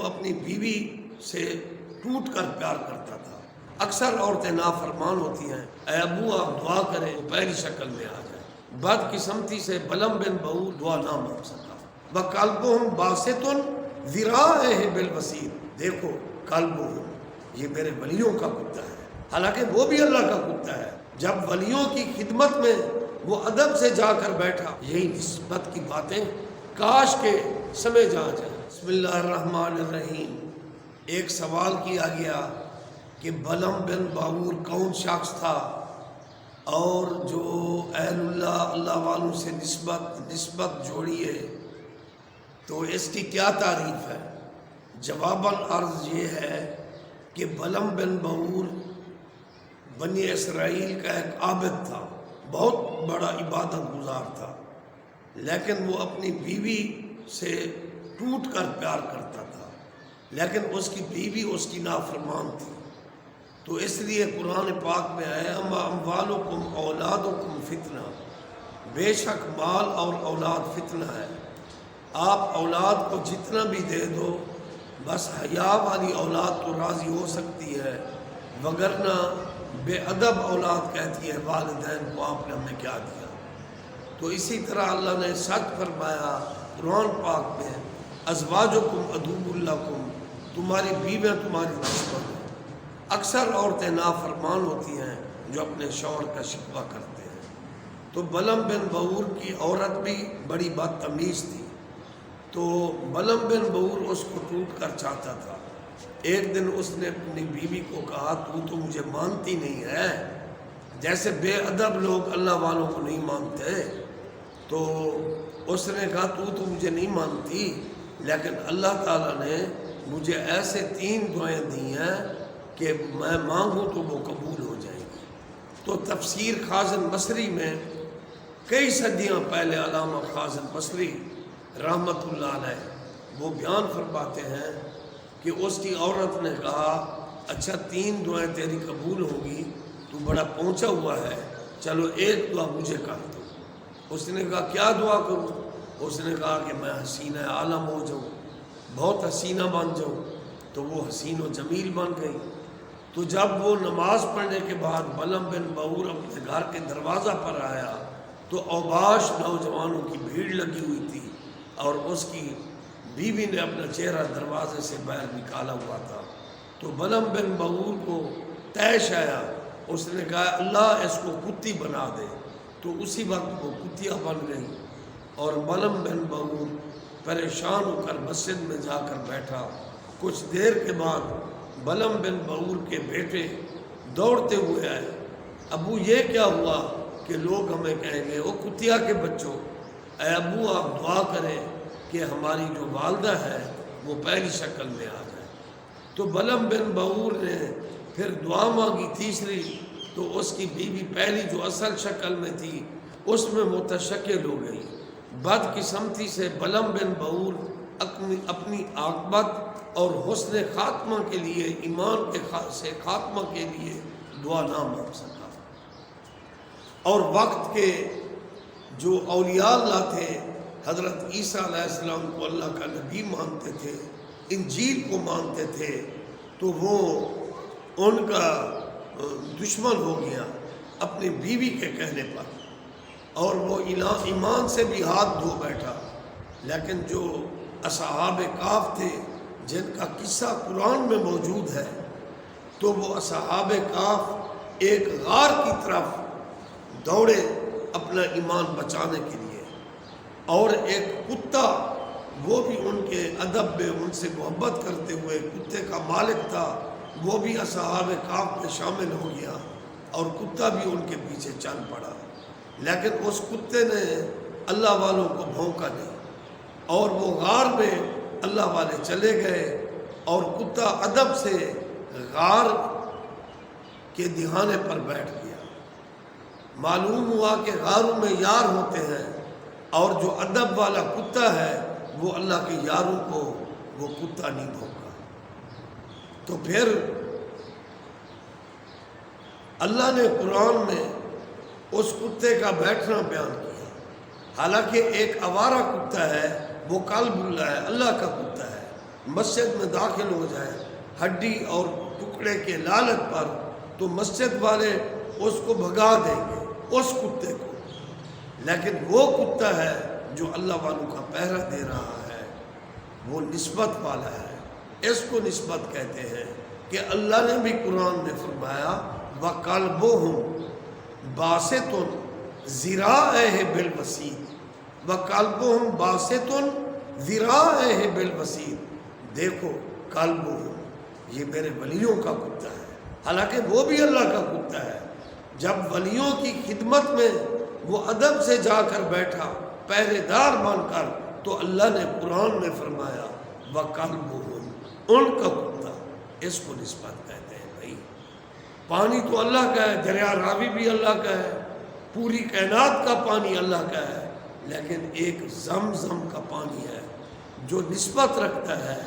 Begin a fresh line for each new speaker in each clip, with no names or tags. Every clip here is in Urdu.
اپنی بیوی سے ٹوٹ کر پیار کرتا تھا۔ اکثر عورتیں نافرمان ہوتی ہیں، اے ابو آپ دعا کریں تو پہلی شکل میں آ جائے۔ بد قسمتی سے بلم بن بہور دعا نہ مانگ سکا۔ وَقَلْبُهُمْ بَاسِطٌ ذِرَاعِهِ بِالْوَسِيرِ، دیکھو قلبُهُمْ یہ میرے ولیوں کا کتا ہے، حالانکہ وہ بھی اللہ کا کتا ہے۔ جب ولیوں کی خدمت میں وہ ادب سے جا کر بیٹھا، یہی نسبت کی باتیں کاش کے سمجھ آ جائیں۔ بسم اللہ الرحمن الرحیم۔ ایک سوال کیا گیا کہ بلم بن باور کون شخص تھا اور جو اہل اللہ اللہ والوں سے نسبت جوڑی ہے تو اس کی کیا تعریف ہے؟ جواباً عرض یہ ہے کہ بلم بن باور بنی اسرائیل کا ایک عابد تھا، بہت بڑا عبادت گزار تھا، لیکن وہ اپنی بیوی سے ٹوٹ کر پیار کرتا تھا، لیکن اس کی بیوی اس کی نافرمان تھی۔ تو اس لیے قرآن پاک میں ہے اما اموالکم اولادکم فتنہ، بے شک مال اور اولاد فتنہ ہے۔ آپ اولاد کو جتنا بھی دے دو، بس حیا والی اولاد تو راضی ہو سکتی ہے، وگرنہ بے ادب اولاد کہتی ہے والدین کو آپ نے ہمیں کیا دیا۔ تو اسی طرح اللہ نے سچ فرمایا قرآن پاک میں ازواجکم عدو لکم، تمہاری بیویاں تمہاری دشمن ہیں۔ اکثر عورتیں نافرمان ہوتی ہیں جو اپنے شوہر کا شکوہ کرتے ہیں۔ تو بلم بن باور کی عورت بھی بڑی بدتمیز تھی، تو بلم بن باور اس کو ٹوٹ کر چاہتا تھا۔ ایک دن اس نے اپنی بیوی کو کہا تو مجھے مانتی نہیں ہے، جیسے بے ادب لوگ اللہ والوں کو نہیں مانتے۔ تو اس نے کہا تو مجھے نہیں مانتی، لیکن اللہ تعالیٰ نے مجھے ایسے 3 دعائیں دی ہیں کہ میں مانگوں تو وہ قبول ہو جائیں گی۔ تو تفسیر خازن بصری میں کئی صدیاں پہلے علامہ خازن بصری رحمۃ اللہ علیہ وہ بیان فرماتے ہیں کہ اس کی عورت نے کہا اچھا 3 دعائیں تیری قبول ہوں گی، تو بڑا پہنچا ہوا ہے، چلو ایک دعا مجھے کر دو۔ اس نے کہا کیا دعا کروں؟ اس نے کہا کہ میں حسینہ عالم ہو جاؤں، بہت حسینہ بن جاؤں۔ تو وہ حسین و جمیل بن گئی۔ تو جب وہ نماز پڑھنے کے بعد بلم بن باور اپنے گھر کے دروازہ پر آیا تو اوباش نوجوانوں کی بھیڑ لگی ہوئی تھی، اور اس کی بیوی نے اپنا چہرہ دروازے سے باہر نکالا ہوا تھا۔ تو بلم بن باور کو طیش آیا، اس نے کہا اللہ اس کو کتی بنا دے۔ تو اسی وقت وہ کتیا بن گئی، اور بلم بن باور پریشان ہو کر مسجد میں جا کر بیٹھا۔ کچھ دیر کے بعد بلم بن باور کے بیٹے دوڑتے ہوئے آئے، ابو یہ کیا ہوا کہ لوگ ہمیں کہیں گے او کتیا کے بچوں، اے ابو آپ دعا کریں کہ ہماری جو والدہ ہے وہ پہلی شکل میں آ جائے۔ تو بلم بن باور نے پھر دعا مانگی تیسری، تو اس کی بیوی پہلی جو اصل شکل میں تھی اس میں متشکل ہو گئی۔ بد قسمتی سے بلم بن باور اپنی عاقبت اور حسن خاتمہ کے لیے، ایمان سے خاتمہ کے لیے دعا نہ مانگ سکا۔ اور وقت کے جو اولیاء اللہ تھے، حضرت عیسیٰ علیہ السلام کو اللہ کا نبی مانتے تھے، انجیل کو مانتے تھے، تو وہ ان کا دشمن ہو گیا اپنی بیوی کے کہنے پر، اور وہ ایمان سے بھی ہاتھ دھو بیٹھا۔ لیکن جو اصحاب کہف تھے جن کا قصہ قرآن میں موجود ہے، تو وہ اصحاب کہف ایک غار کی طرف دوڑے اپنا ایمان بچانے کے لیے، اور ایک کتا وہ بھی ان کے ادب میں ان سے محبت کرتے ہوئے کتے کا مالک تھا، وہ بھی اصحاب کہف میں شامل ہو گیا، اور کتا بھی ان کے پیچھے چل پڑا۔ لیکن اس کتے نے اللہ والوں کو بھونکا نہیں، اور وہ غار میں اللہ والے چلے گئے، اور کتا ادب سے غار کے دہانے پر بیٹھ گیا۔ معلوم ہوا کہ غاروں میں یار ہوتے ہیں، اور جو ادب والا کتا ہے وہ اللہ کے یاروں کو وہ کتا نہیں بھونکا۔ تو پھر اللہ نے قرآن میں اس کتے کا بیٹھنا بیان کیا، حالانکہ ایک آوارہ کتا ہے، وہ کلب اللہ ہے، اللہ کا کتا ہے، مسجد میں داخل ہو جائے ہڈی اور ٹکڑے کے لالچ پر، تو مسجد والے اس کو بھگا دیں گے، اس کتے کو۔ لیکن وہ کتا ہے جو اللہ والوں کا پہرا دے رہا ہے، وہ نسبت والا ہے، اس کو نسبت کہتے ہیں کہ اللہ نے بھی قرآن میں فرمایا وَقَلْبُهُمْ بَاسِطٌ ذِرَاعَیْهِ بِالْوَسِیدِ وَقَلْبُهُمْ بَاسِطٌ ذِرَاعَیْهِ بِالْوَسِیدِ۔ دیکھو قلبُهُمْ، یہ میرے ولیوں کا کتا ہے، حالانکہ وہ بھی اللہ کا کتا ہے۔ جب ولیوں کی خدمت میں وہ ادب سے جا کر بیٹھا پہرے دار بن کر، تو اللہ نے قرآن میں فرمایا وَقَلْبُهُمْ، ان کا کتا، اس کو نسبت کہتے ہیں۔ بھائی پانی تو اللہ کا ہے، دریا راوی بھی اللہ کا ہے، پوری کائنات کا پانی اللہ کا ہے، لیکن ایک زمزم کا پانی ہے جو نسبت رکھتا ہے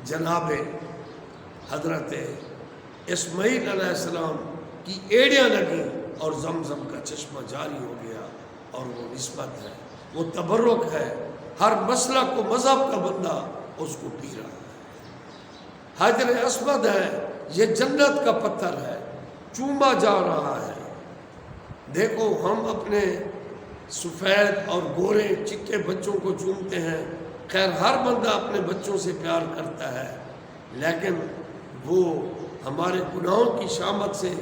جناب حضرت اسماعیل علیہ السلام کی ایڑیاں لگیں اور زمزم کا چشمہ جاری ہو گیا، اور وہ نسبت ہے، وہ تبرک ہے، ہر مسلک کو مذہب کا بندہ اس کو پی رہا ہے۔ حجر اسود ہے، یہ جنت کا پتھر ہے، چوما جا رہا ہے۔ دیکھو ہم اپنے سفید اور گورے چٹے بچوں کو چومتے ہیں، خیر ہر بندہ اپنے بچوں سے پیار کرتا ہے، لیکن وہ ہمارے گناہوں کی شامت سے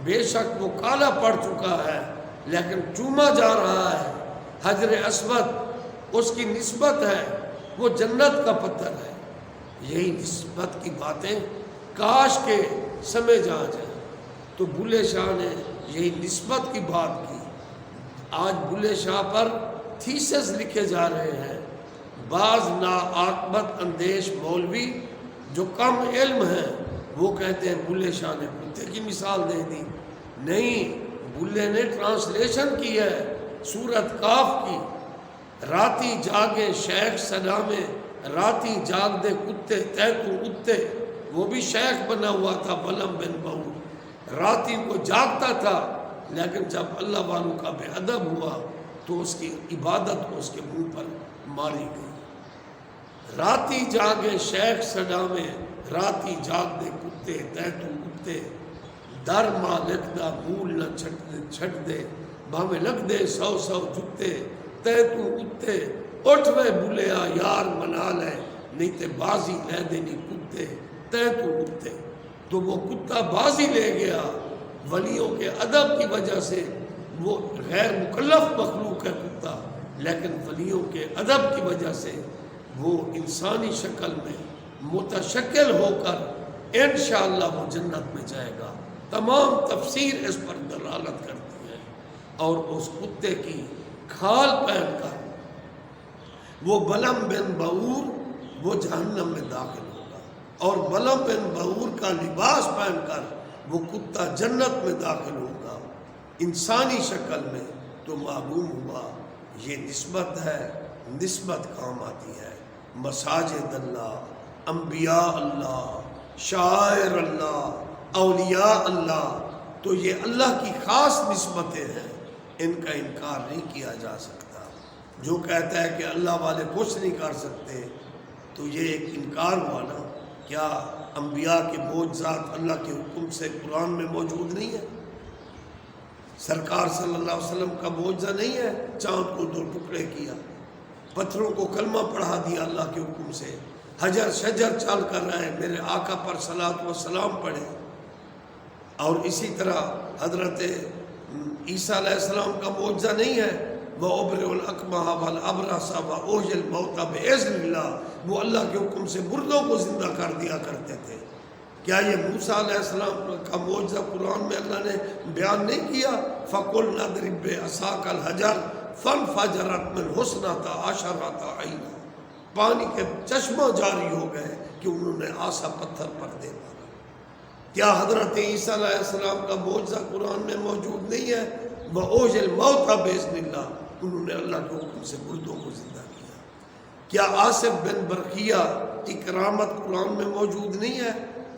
بے شک وہ کالا پڑ چکا ہے، لیکن چوما جا رہا ہے۔ حجر اسود اس کی نسبت ہے، وہ جنت کا پتھر ہے۔ یہی نسبت کی باتیں کاش کے سمجھ آ جائیں۔ تو بلے شاہ نے یہی نسبت کی بات کی۔ آج بلے شاہ پر تھیسس لکھے جا رہے ہیں، بعض ناعاقبت اندیش مولوی جو کم علم ہیں وہ کہتے ہیں بلے شاہ نے کتے کی مثال دے دی۔ نہیں، بلے نے ٹرانسلیشن کی ہے سورت کاف کی، راتی جاگے شیخ سلامے راتی جاگ دے کتے تے تو اتے۔ وہ بھی شیخ بنا ہوا تھا بلم بن بہو، راتی کو جاگتا تھا، لیکن جب اللہ والوں کا بے ادب ہوا تو اس کی عبادت کو اس کے منہ پر ماری گئی۔ راتی جاگے شیخ سلامے راتی جاگ دے کتے تے تو اتے، در مالک دا مول نہ چھٹ دے، بھاویں لگ دے 100 جتے تے تو اتے۔ اٹھ وے بلیا یار منا لے، نہیں تے بازی لے دینی کتے تے تو اتے۔ تو وہ کتا بازی لے گیا، ولیوں کے ادب کی وجہ سے وہ غیر مکلف مخلوق ہے کتا، لیکن ولیوں کے ادب کی وجہ سے وہ انسانی شکل میں متشکل ہو کر انشاءاللہ وہ جنت میں جائے گا۔ تمام تفسیر اس پر دلالت کرتی ہے۔ اور اس کتے کی کھال پہن کر وہ بلم بن بہور وہ جہنم میں داخل ہوگا، اور بلم بن بہور کا لباس پہن کر وہ کتا جنت میں داخل ہوگا انسانی شکل میں۔ تو معلوم ہوا یہ نسبت ہے، نسبت کام آتی ہے۔ مساجد اللہ، انبیاء اللہ، شاعر اللہ، اولیاء اللہ، تو یہ اللہ کی خاص نسبتیں ہیں، ان کا انکار نہیں کیا جا سکتا۔ جو کہتا ہے کہ اللہ والے کچھ نہیں کر سکتے، تو یہ ایک انکار ہوا نا۔ کیا انبیاء کے معجزات اللہ کے حکم سے قرآن میں موجود نہیں ہے؟ سرکار صلی اللہ علیہ وسلم کا معجزہ نہیں ہے چاند کو 2 ٹکڑے کیا، پتھروں کو کلمہ پڑھا دیا اللہ کے حکم سے، حجر شجر چل کر رہے میرے آقا پر صلاۃ و سلام پڑھے۔ اور اسی طرح حضرت عیسیٰ علیہ السلام کا معجزہ نہیں ہے وَأُبْرِئُ الْأَكْمَحَ وَالْأَبْرَصَ وَأُحْيِي الْمَوْتَى بِإِذْنِ اللَّهِ، وہ اللہ کے حکم سے مردوں کو زندہ کر دیا کرتے تھے۔ کیا یہ موسیٰ علیہ السلام کا معجزہ قرآن میں اللہ نے بیان نہیں کیا؟ فَقُلْنَا اضْرِب بِعَصَاكَ الْحَجَرَ فَانْفَجَرَتْ مِنْهُ اثْنَتَا عَشَرَةَ عَيْنًا، پانی کے چشمہ جاری ہو گئے کہ انہوں نے آسا پتھر پر دے مارا۔ کیا حضرت عیسیٰ علیہ السلام کا معجزہ قرآن میں موجود نہیں ہے؟ وَأُحْيِي الْمَوْتَى بِإِذْنِ اللَّهِ، انہوں نے اللہ کے حکم سے مردوں کو زندہ کیا۔ کیا آصف بن برقیہ کی کرامت قرآن میں موجود نہیں ہے؟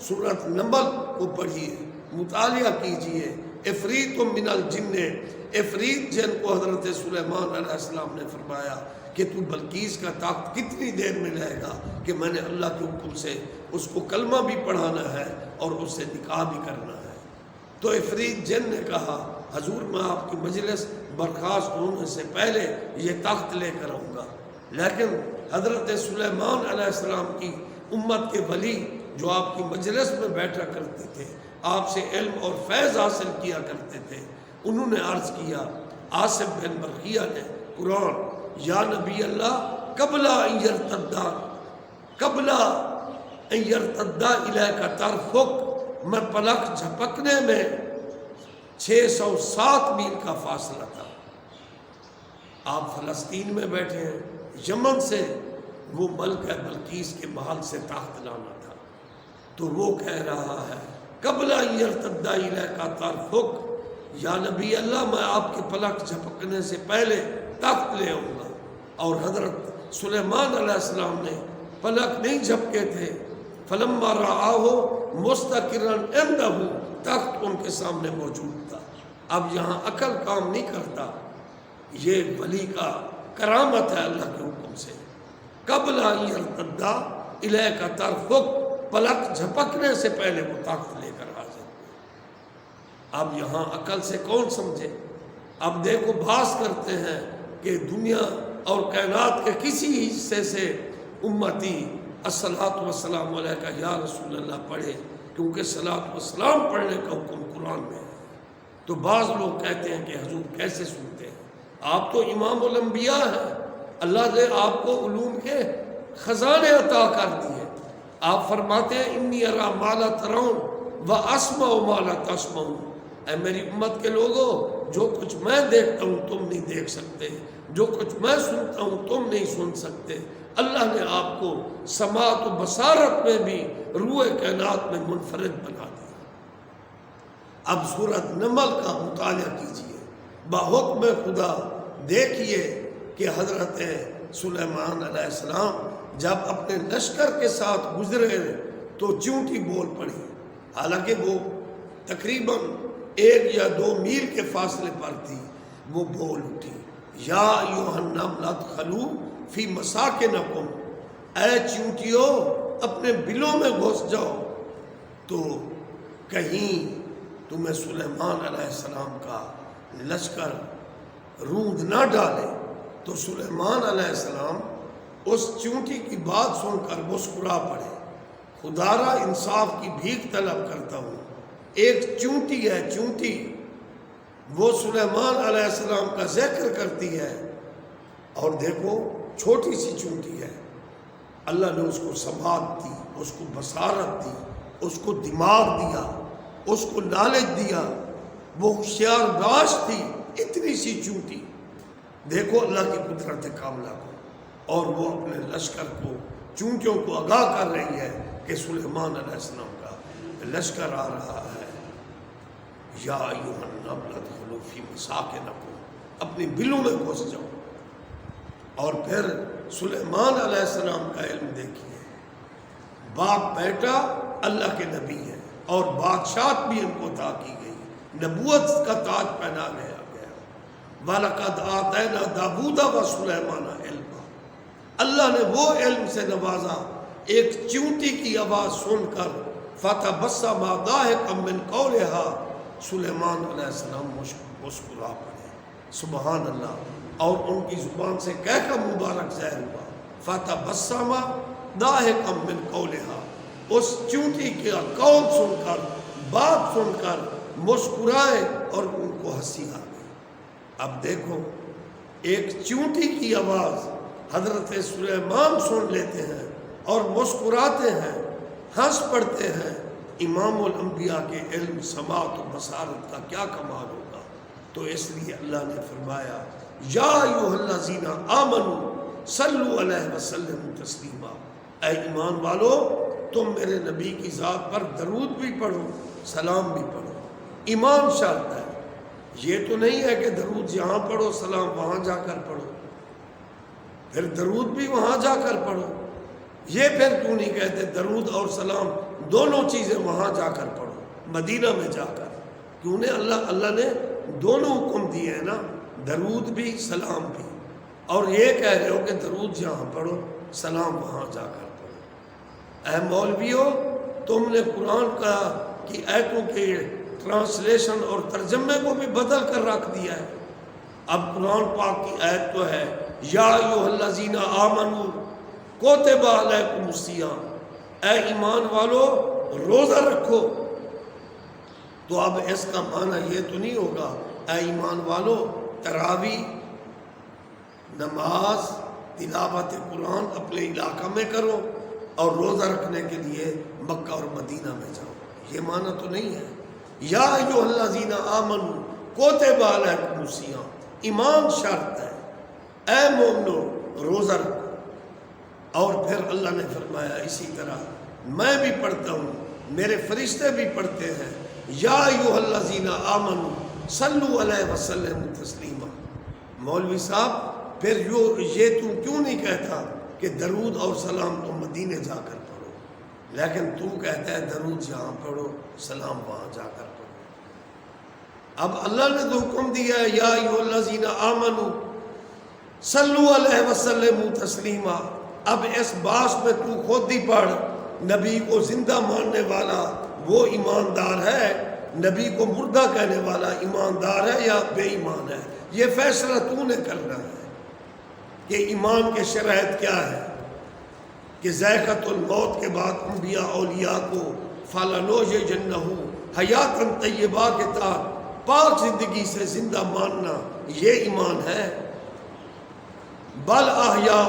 سورۃ نمل کو پڑھیے، مطالعہ کیجئے۔ افریت من الجن، افریت جن کو حضرت سلیمان علیہ السلام نے فرمایا کہ تو بلقیس کا تخت کتنی دیر میں لے گا کہ میں نے اللہ کے حکم سے اس کو کلمہ بھی پڑھانا ہے اور اس سے نکاح بھی کرنا ہے۔ تو عفریت جن نے کہا حضور میں آپ کی مجلس برخاست ہونے سے پہلے یہ تخت لے کر آؤں گا، لیکن حضرت سلیمان علیہ السلام کی امت کے ولی جو آپ کی مجلس میں بیٹھا کرتے تھے، آپ سے علم اور فیض حاصل کیا کرتے تھے، انہوں نے عرض کیا، عاصم بن برقیہ نے قرآن، یا نبی اللہ قبل ان یرتدا الیک طرفک، میں پلک جھپکنے میں 607 میل کا فاصلہ تھا۔ آپ فلسطین میں بیٹھے ہیں، یمن سے وہ ملکہ بلقیس کے محل سے تخت لانا تھا، تو وہ کہہ رہا ہے قبل ان یرتدا الیک طرفک، یا نبی اللہ میں آپ کے پلک جھپکنے سے پہلے تخت لے آؤں گا۔ اور حضرت سلیمان علیہ السلام نے پلک نہیں جھپکے تھے، فلما رآہ مستقرا عنده، تخت ان کے سامنے موجود تھا۔ اب یہاں عقل کام نہیں کرتا، یہ ولی کا کرامت ہے اللہ کے حکم سے۔ قبل ان یرتدا الیک طرفک، پلک جھپکنے سے پہلے وہ تخت لے کر حاضر ہوئے۔ اب یہاں عقل سے کون سمجھے؟ اب دیکھو بحث کرتے ہیں کہ دنیا اور کائنات کے کسی حصے سے امتی الصلاۃ والسلام علیہ کا یا رسول اللہ پڑھے، کیونکہ صلاۃ والسلام پڑھنے کا حکم قرآن میں ہے۔ تو بعض لوگ کہتے ہیں کہ حضور کیسے سنتے ہیں؟ آپ تو امام الانبیاء ہیں، اللہ نے آپ کو علوم کے خزانے عطا کر دیے۔ آپ فرماتے ہیں انی ارا ما لا ترون واسمع ما لا تسمعون، اے میری امت کے لوگوں، جو کچھ میں دیکھتا ہوں تم نہیں دیکھ سکتے، جو کچھ میں سنتا ہوں تم نہیں سن سکتے۔ اللہ نے آپ کو سماعت و بصارت میں بھی روح کائنات میں منفرد بنا دیا۔ اب سورۃ نمل کا مطالعہ کیجئے، بحکم خدا دیکھیے کہ حضرت سلیمان علیہ السلام جب اپنے لشکر کے ساتھ گزرے تو چونٹی بول پڑی، حالانکہ وہ تقریباً 1 یا 2 میل کے فاصلے پر تھی۔ وہ بول اٹھی، یا ایھا النملۃ ادخلوا فی مساکنکم، اے چونٹیوں اپنے بلوں میں گھس جاؤ، تو کہیں تمہیں سلیمان علیہ السلام کا لشکر روند نہ ڈالے۔ تو سلیمان علیہ السلام اس چونٹی کی بات سن کر مسکرا پڑے، خدا را انصاف کی بھیک طلب کرتا ہوں، ایک چونٹی ہے، چونٹی وہ سلیمان علیہ السلام کا ذکر کرتی ہے، اور دیکھو چھوٹی سی چونٹی ہے، اللہ نے اس کو سماعت دی، اس کو بصارت دی، اس کو دماغ دیا، اس کو نالج دیا، وہ ہوشیار باش تھی، اتنی سی چونٹی۔ دیکھو اللہ کی قدرت کاملہ کو، اور وہ اپنے لشکر کو، چونٹیوں کو آگاہ کر رہی ہے کہ سلیمان علیہ السلام کا لشکر آ رہا ہے۔ یا ایھا النملۃ ادخلوا فی مساکنکم، اپنی بلوں میں گھس جاؤ۔ اور پھر سلیمان علیہ السلام کا علم دیکھیے، باپ بیٹا اللہ کے نبی ہیں، اور بادشاہت بھی ان کو عطا کی گئی، نبوت کا تاج پہنا گیا۔ وَلَقَدْ آتَيْنَا دَاوُودَ وَسُلَيْمَانَ عِلْمًا، اللہ نے وہ علم سے نوازا، ایک چونٹی کی آواز سن کر فَتَبَسَّمَ ضَاحِكًا مِّن قَوْلِهَا، سلیمان علیہ السلام مسکرا پڑے، سبحان اللہ، اور ان کی زبان سے کہہ کر مبارک ظاہر ہوا، فَتَبَسَّمَ ضَاحِكًا مِّن قَوْلِهَا، اس چونٹی کا قول سن کر، بات سن کر مسکرائے اور ان کو ہنسی آ گئی۔ اب دیکھو ایک چونٹی کی آواز حضرت سلیمان سن لیتے ہیں اور مسکراتے ہیں، ہنس پڑتے ہیں، امام الانبیاء کے علم، سماعت و بصارت کا کیا کمال ہوگا۔ تو اس لیے اللہ نے فرمایا یا ایھا الذین آمنوا صلوا علیہ وسلموا تسلیما، اے ایمان والو تم میرے نبی کی ذات پر درود بھی پڑھو، سلام بھی پڑھو۔ ایمان شرط ہے، یہ تو نہیں ہے کہ درود یہاں پڑھو سلام وہاں جا کر پڑھو، پھر درود بھی وہاں جا کر پڑھو۔ یہ پھر کیوں نہیں کہتے درود اور سلام دونوں چیزیں وہاں جا کر پڑھو، مدینہ میں جا کر؟ کیوں نے اللہ نے دونوں حکم دیے ہیں نا، درود بھی سلام بھی۔ اور یہ کہہ رہے ہو کہ درود جہاں پڑھو سلام وہاں جا کر پڑھو۔ اے مولویو، تم نے قرآن کی آیتوں کے ٹرانسلیشن اور ترجمے کو بھی بدل کر رکھ دیا ہے۔ اب قرآن پاک کی آیت تو ہے یا ایھا الذین آمنوا کتب علیکم الصیام، اے ایمان والو روزہ رکھو۔ تو اب اس کا معنی یہ تو نہیں ہوگا اے ایمان والو تراویح، نماز، تلاوت قرآن اپنے علاقہ میں کرو اور روزہ رکھنے کے لیے مکہ اور مدینہ میں جاؤ، یہ معنی تو نہیں ہے۔ یا ایھا الذین آمنوا کتب علیکم الصیام، ایمان شرط ہے، اے مومنو روزہ رکھو۔ اور پھر اللہ نے فرمایا اسی طرح میں بھی پڑھتا ہوں، میرے فرشتے بھی پڑھتے ہیں، یا ایھا الذین آمنوا صلوا علیہ وسلم تسلیما۔ مولوی صاحب پھر یہ تو کیوں نہیں کہتا کہ درود اور سلام تو مدینے جا کر پڑھو، لیکن تو کہتا ہے درود یہاں پڑھو سلام وہاں جا کر پڑھو۔ اب اللہ نے تو حکم دیا ہے یا ایھا الذین آمنوا صلوا علیہ وسلم تسلیما، اب اس باس میں تو خود ہی پڑھ، نبی کو زندہ ماننے والا وہ ایماندار ہے، نبی کو مردہ کہنے والا ایماندار ہے یا بے ایمان ہے؟ یہ فیصلہ تو نے کرنا ہے کہ ایمان کے شرائط کیا ہے، کہ ذائقۃ الموت کے بعد انبیاء اولیاء کو فَلَنُحْيِيَنَّهُ حَيَاةً طیبہ کے تحت پاک زندگی سے زندہ ماننا یہ ایمان ہے۔ بل احیاء،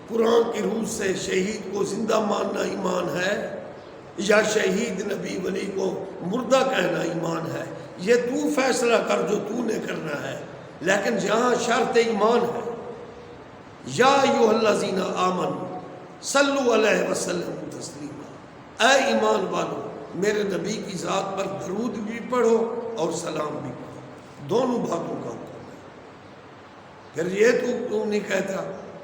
قرآن کی روح سے شہید کو زندہ ماننا ایمان ہے یا شہید نبی ولی کو مردہ کہنا ایمان ہے؟ یہ تو فیصلہ کر جو تو نے کرنا ہے، لیکن جہاں شرط ایمان ہے یا ایھا الذین آمنوا صلوا علیہ وسلم تسلیما، اے ایمان والو میرے نبی کی ذات پر درود بھی پڑھو اور سلام بھی پڑھو، دونوں باتوں کا حکم ہے۔ پھر یہ تو کیوں نہیں کہتا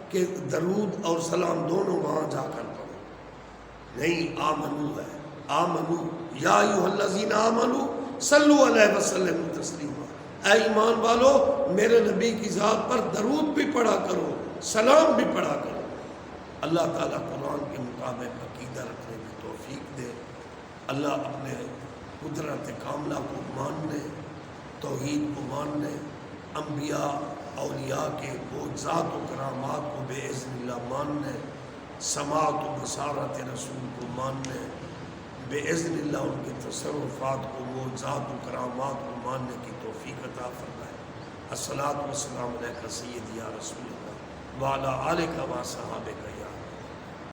کہ درود اور سلام دونوں وہاں جا کر پڑھو؟ نہیں، آمنو ہے، آمنو یا ایھا الذین آمنوا صلوا علیہ وسلم تسلیما، اے ایمان والو میرے نبی کی ذات پر درود بھی پڑھا کرو سلام بھی پڑھا کرو۔ اللہ تعالیٰ قرآن کے مطابق عقیدہ رکھنے کی توفیق دے۔ اللہ اپنے قدرت کاملہ کو ماننے، توحید کو ماننے، انبیاء اولیاء کے معجزات و کرامات کو بے اذن اللہ ماننے، سماعت و بصارت رسول کو ماننے، بے اذن اللہ ان کے تصرفات کو، معجزات و کرامات کو ماننے کی توفیق عطا فرمائے۔ الصلاۃ والسلام علیک سیدی یا رسول اللہ وعلی آلک و صحابک یا